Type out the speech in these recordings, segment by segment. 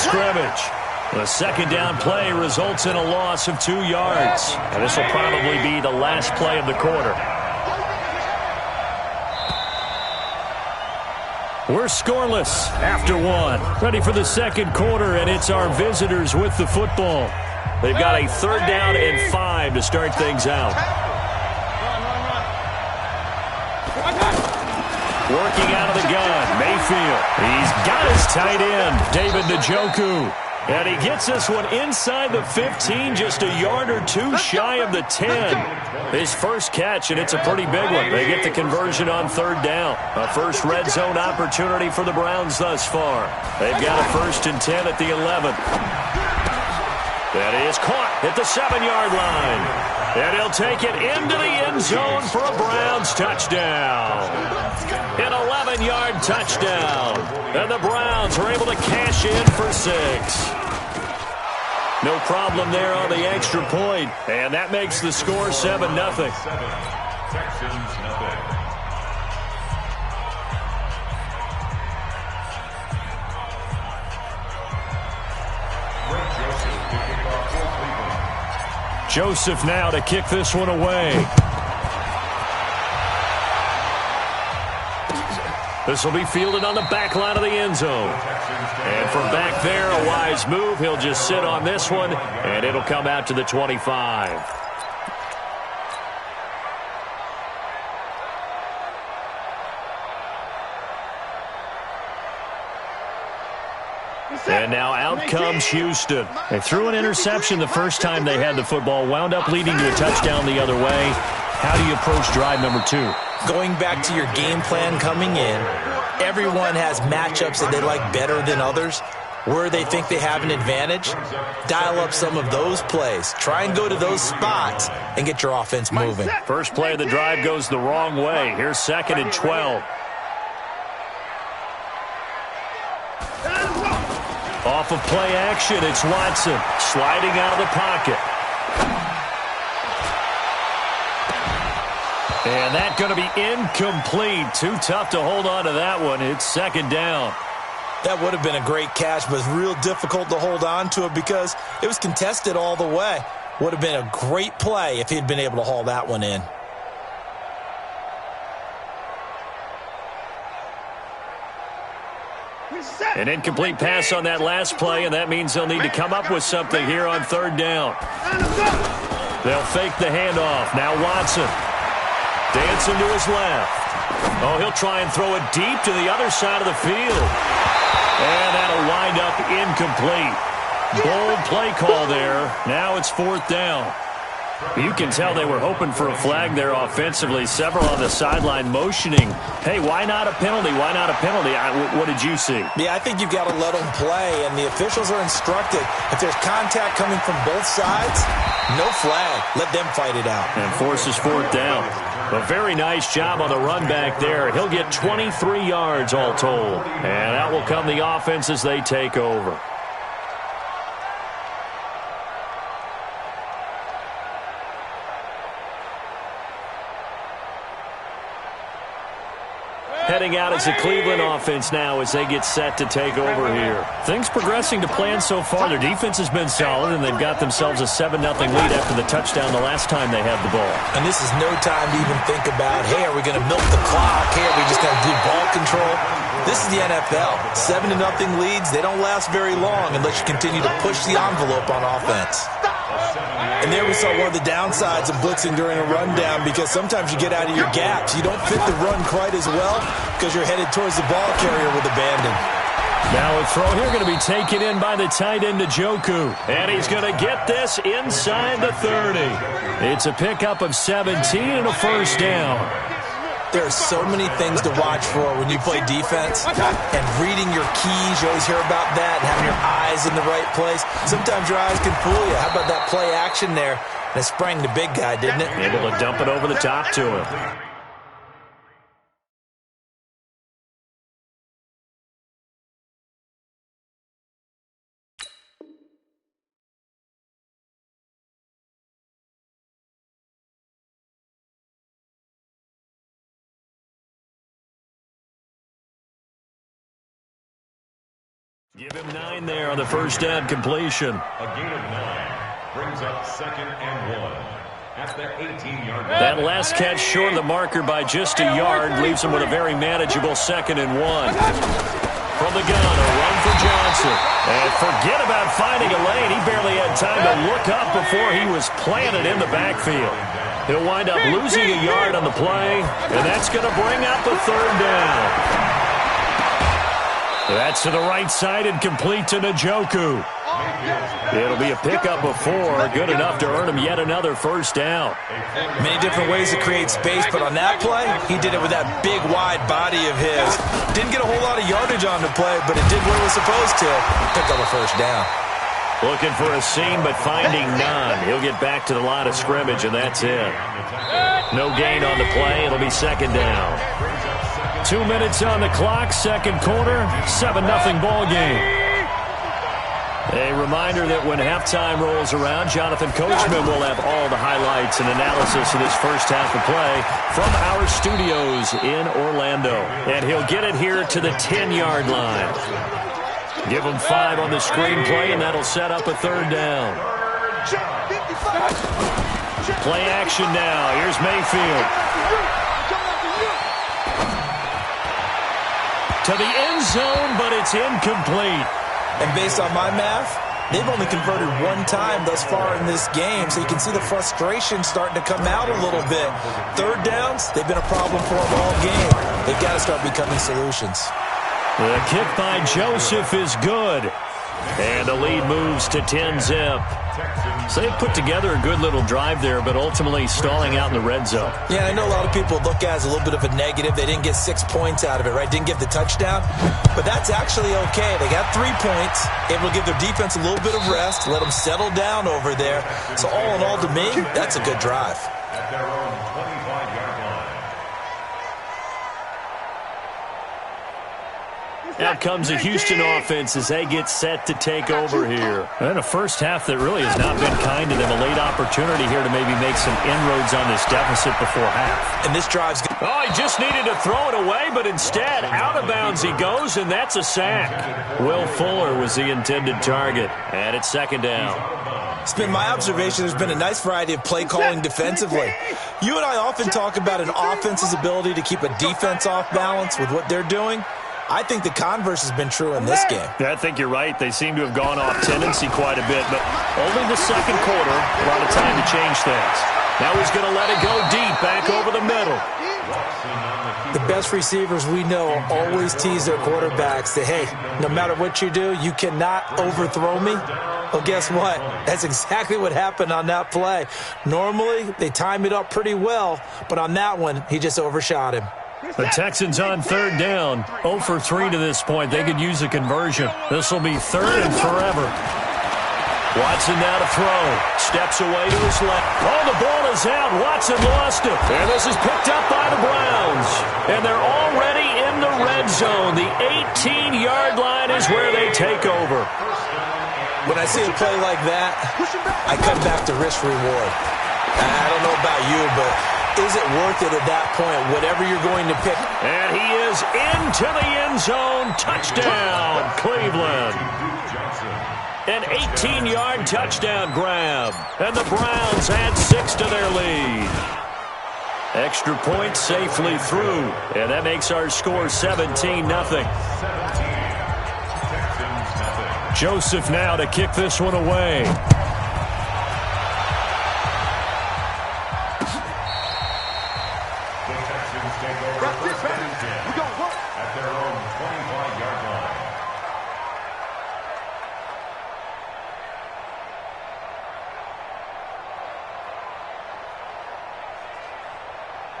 scrimmage. The second down play results in a loss of 2 yards. And this will probably be the last play of the quarter. We're scoreless after 1. Ready for the second quarter, and it's our visitors with the football. They've got a 3rd down and 5 to start things out. Working out of the gun, Mayfield. He's got his tight end, David Njoku. And he gets this one inside the 15, just a yard or 2 shy of the 10. His first catch, and it's a pretty big one. They get the conversion on 3rd down. A first red zone opportunity for the Browns thus far. They've got a 1st and 10 at the 11. That is caught at the 7-yard line. And he'll take it into the end zone for a Browns touchdown. An 11-yard touchdown. And the Browns are able to cash in for 6. No problem there on the extra point. And that makes the score 7-0. Texans nothing. Joseph now to kick this one away. This will be fielded on the back line of the end zone. And from back there, a wise move. He'll just sit on this one, and it'll come out to the 25. And now out comes Houston. They threw an interception the first time they had the football, wound up leading to a touchdown the other way. How do you approach drive number 2? Going back to your game plan coming in, everyone has matchups that they like better than others. Where they think they have an advantage, dial up some of those plays. Try and go to those spots and get your offense moving. First play of the drive goes the wrong way. Here's 2nd and 12. Off of play action, it's Watson sliding out of the pocket. And that's going to be incomplete. Too tough to hold on to that one. It's 2nd down. That would have been a great catch, but it's real difficult to hold on to it because it was contested all the way. Would have been a great play if he'd been able to haul that one in. An incomplete pass on that last play, and that means they'll need to come up with something here on 3rd down. They'll fake the handoff. Now Watson dancing to his left. Oh, he'll try and throw it deep to the other side of the field. And that'll wind up incomplete. Bold play call there. Now it's 4th down. You can tell they were hoping for a flag there offensively. Several on the sideline motioning. Hey, why not a penalty? Why not a penalty? What did you see? Yeah, I think you've got to let them play, and the officials are instructed. If there's contact coming from both sides, no flag. Let them fight it out. And forces 4th down. A very nice job on the run back there. He'll get 23 yards all told. And that will come the offense as they take over. Heading out as the Cleveland offense now as they get set to take over here. Things progressing to plan so far. Their defense has been solid, and they've got themselves a 7-0 lead after the touchdown the last time they had the ball. And this is no time to even think about, hey, are we going to milk the clock? Hey, are we just going to do ball control? This is the NFL. 7-0 leads, they don't last very long unless you continue to push the envelope on offense. And there we saw one of the downsides of blitzing during a rundown because sometimes you get out of your gaps. You don't fit the run quite as well because you're headed towards the ball carrier with abandon. Now a throw here going to be taken in by the tight end Njoku. And he's going to get this inside the 30. It's a pickup of 17 and a 1st down. There are so many things to watch for when you play defense. And reading your keys, you always hear about that, and having your eyes in the right place. Sometimes your eyes can fool you. How about that play action there? And it sprang the big guy, didn't it? Able to dump it over the top to him. Give him 9 there on the first down completion. A gain of 9 brings up 2nd and 1 at the 18-yard line. That last catch short of the marker by just a yard leaves him with a very manageable 2nd and 1. From the gun, a run for Johnson. And forget about finding a lane. He barely had time to look up before he was planted in the backfield. He'll wind up losing a yard on the play, and that's going to bring up a 3rd down. That's to the right side and complete to Njoku. It'll be a pickup of 4, good enough to earn him yet another first down. Many different ways to create space, but on that play, he did it with that big, wide body of his. Didn't get a whole lot of yardage on the play, but it did what it was supposed to. Pick up a first down. Looking for a seam, but finding none. He'll get back to the line of scrimmage, and that's it. No gain on the play. It'll be 2nd down. 2 minutes on the clock, second quarter, 7-0 ball game. A reminder that when halftime rolls around, Jonathan Coachman will have all the highlights and analysis of this first half of play from our studios in Orlando. And he'll get it here to the 10-yard line. Give him 5 on the screenplay, and that'll set up a 3rd down. Play action now. Here's Mayfield. To the end zone, but it's incomplete. And based on my math, they've only converted 1 time thus far in this game, so you can see the frustration starting to come out a little bit. 3rd downs, they've been a problem for them all game. They've got to start becoming solutions. The kick by Joseph is good. And the lead moves to 10-zip. So they put together a good little drive there, but ultimately stalling out in the red zone. Yeah, I know a lot of people look at it as a little bit of a negative. They didn't get 6 points out of it, right? Didn't get the touchdown. But that's actually okay. They got 3 points. Able to give their defense a little bit of rest, let them settle down over there. So all in all, to me, that's a good drive. At their own 25-yard line. Out comes the Houston offense as they get set to take over here. And a first half that really has not been kind to them. A late opportunity here to maybe make some inroads on this deficit before half. And this drive's... Oh, he just needed to throw it away, but instead, out of bounds he goes, and that's a sack. Will Fuller was the intended target, and it's 2nd down. It's been my observation there's been a nice variety of play calling defensively. You and I often talk about an offense's ability to keep a defense off balance with what they're doing. I think the converse has been true in this game. Yeah, I think you're right. They seem to have gone off tendency quite a bit, but only the second quarter, a lot of time to change things. Now he's going to let it go deep, back over the middle. The best receivers we know always tease their quarterbacks that, hey, no matter what you do, you cannot overthrow me. Well, guess what? That's exactly what happened on that play. Normally, they time it up pretty well, but on that one, he just overshot him. The Texans on 3rd down. 0 for 3 to this point. They could use a conversion. This will be 3rd and forever. Watson now to throw. Steps away to his left. Oh, the ball is out. Watson lost it. And this is picked up by the Browns. And they're already in the red zone. The 18-yard line is where they take over. When I see a play like that, I come back to risk reward. I don't know about you, but is it worth it at that point, whatever you're going to pick? And he is into the end zone. Touchdown, Cleveland. An 18-yard touchdown grab. And the Browns add 6 to their lead. Extra point safely through. And that makes our score 17-0. Joseph now to kick this one away. At their own 25-yard line.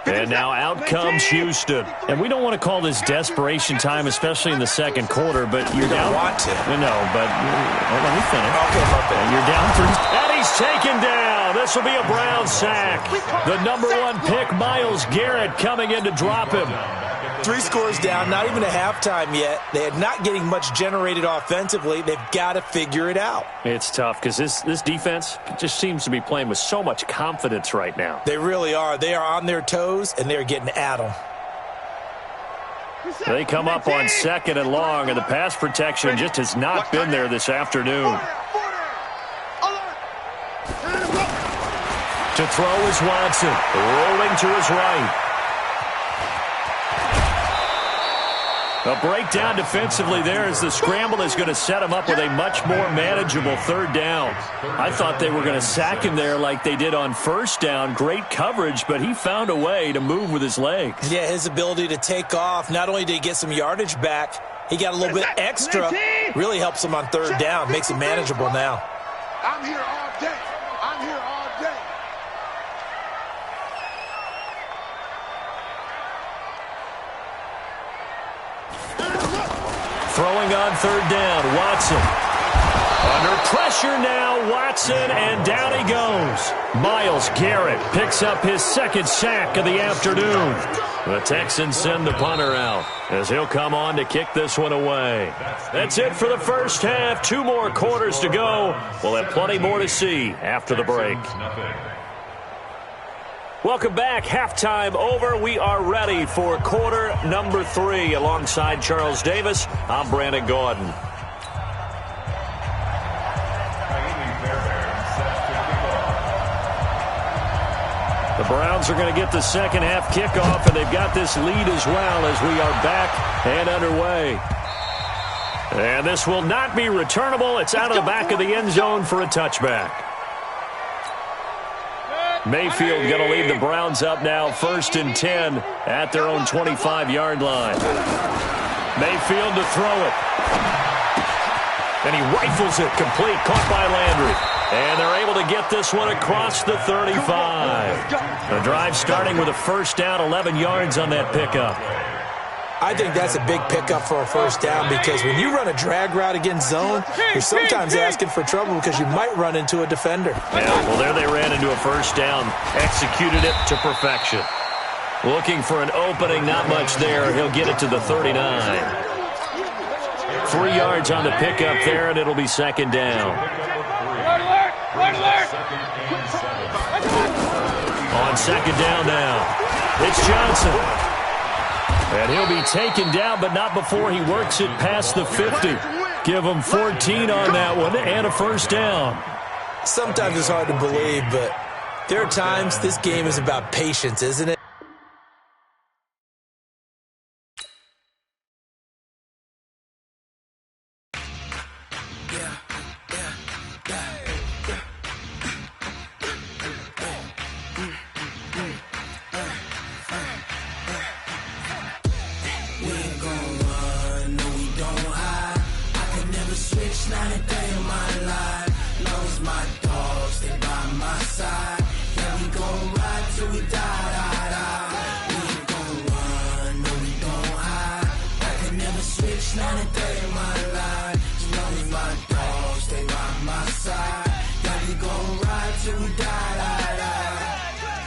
And now out comes Houston. And we don't want to call this desperation time, especially in the second quarter, but you're down. Want to. No, but let me finish. Okay, my bad. And you're down 3. And he's taken down. This will be a Brown sack. The #1 pick, Myles Garrett, coming in to drop him. 3 scores down, not even a halftime yet. They are not getting much generated offensively. They've got to figure it out. It's tough because this defense just seems to be playing with so much confidence right now. They really are. They are on their toes, and they're getting at them. They come up on 2nd and long, and the pass protection just has not been there this afternoon. To throw is Watson, rolling to his right. A breakdown defensively there as the scramble is going to set him up with a much more manageable 3rd down. I thought they were going to sack him there like they did on 1st down. Great coverage, but he found a way to move with his legs. Yeah, his ability to take off, not only did he get some yardage back, he got a little bit extra. Really helps him on 3rd down, makes it manageable now. I'm here all day. I'm here all day. Throwing on 3rd down, Watson. Under pressure now, Watson, and down he goes. Myles Garrett picks up his 2nd sack of the afternoon. The Texans send the punter out as he'll come on to kick this one away. That's it for the first half. 2 more quarters to go. We'll have plenty more to see after the break. Welcome back. Halftime over. We are ready for quarter number 3. Alongside Charles Davis, I'm Brandon Gordon. The Browns are going to get the second half kickoff, and they've got this lead as well as we are back and underway. And this will not be returnable. It's out of the back of the end zone for a touchback. Mayfield going to lead the Browns up now, 1st and 10 at their own 25-yard line. Mayfield to throw it. And he rifles it complete, caught by Landry. And they're able to get this one across the 35. The drive starting with a 1st down, 11 yards on that pickup. I think that's a big pickup for a 1st down because when you run a drag route against zone, you're sometimes asking for trouble because you might run into a defender. Yeah, well, there they ran into a 1st down, executed it to perfection. Looking for an opening, not much there. He'll get it to the 39. 3 yards on the pickup there, and it'll be 2nd down. On 2nd down now, it's Johnson. And he'll be taken down, but not before he works it past the 50. Give him 14 on that one and a 1st down. Sometimes it's hard to believe, but there are times this game is about patience, isn't it?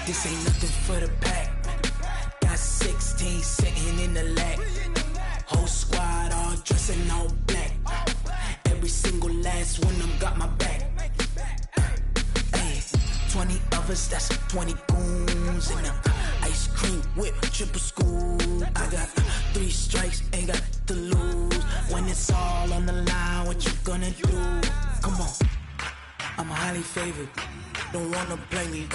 This ain't nothing for the pack. Got 16 sitting in the lap. Whole squad all dressing all black. Every single last one of them got my back. Hey, 20 of us, that's 20 goons in them. Ice cream whip, triple school. I got 3 strikes, ain't got to lose. When it's all on the line, what you gonna do? Come on, I'm highly favored. Don't wanna play me,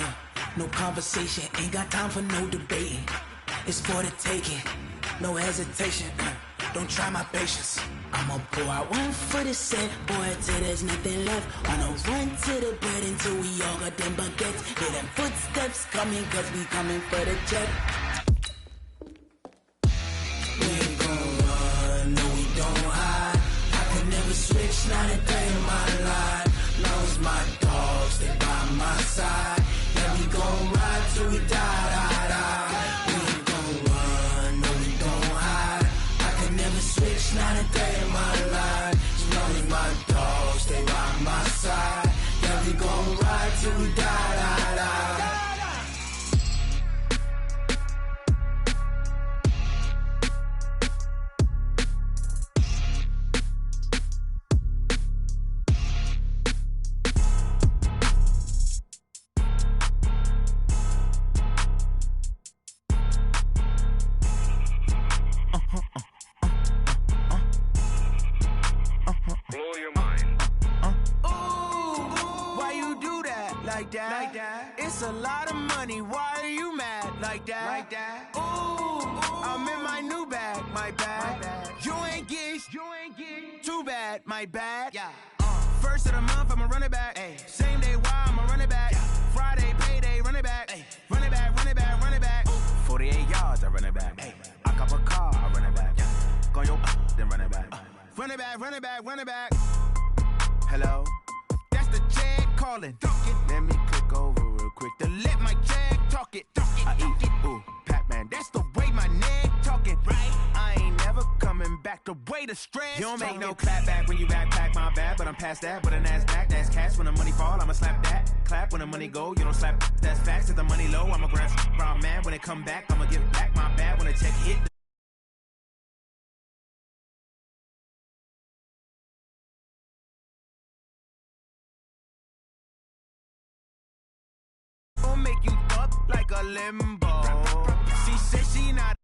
no conversation, ain't got time for no debating. It's for the taking, no hesitation. Don't try my patience. I'ma pour out one for the set, boy, till there's nothing left. Wanna run to the bread until we all got them baguettes. Hear them footsteps coming, cause we coming for the jet. We ain't gon' run, no we don't hide. I could never switch, not a day in my life. Long as my dogs, they by my side. Yeah, we gon' ride till we die. We ain't gon' run, no we don't hide. I could never switch, not a day in my life. As long as my dogs, they by my side. Yeah, we gon' ride till we die. like that. It's a lot of money, why are you mad like that? Ooh, I'm in my new bag, my bad. You ain't get too bad, my bad. First of the month, I'ma run it back. Same day, why I'ma run it back. Friday, payday, run it back. Run it back, run it back, run it back. 48 yards, I run it back. I cop a car, I run it back. Go yo, then run it back. Run it back, run it back, run it back. Hello? That's the jag calling. Let me click over real quick to let my jag talk it. I eat it, ooh, Pac-Man. That's the way my neck talking. Right? I ain't never coming back the way the stress. You don't make no clap back when you backpack, my bad, but I'm past that. But a NASDAQ, that's cash. When the money fall, I'ma slap that. Clap when the money go, you don't slap. That's facts. If the money low, I'ma grab brown man. When it come back, I'ma give back my bad. When the check hit. Make you up like a limbo. She said she not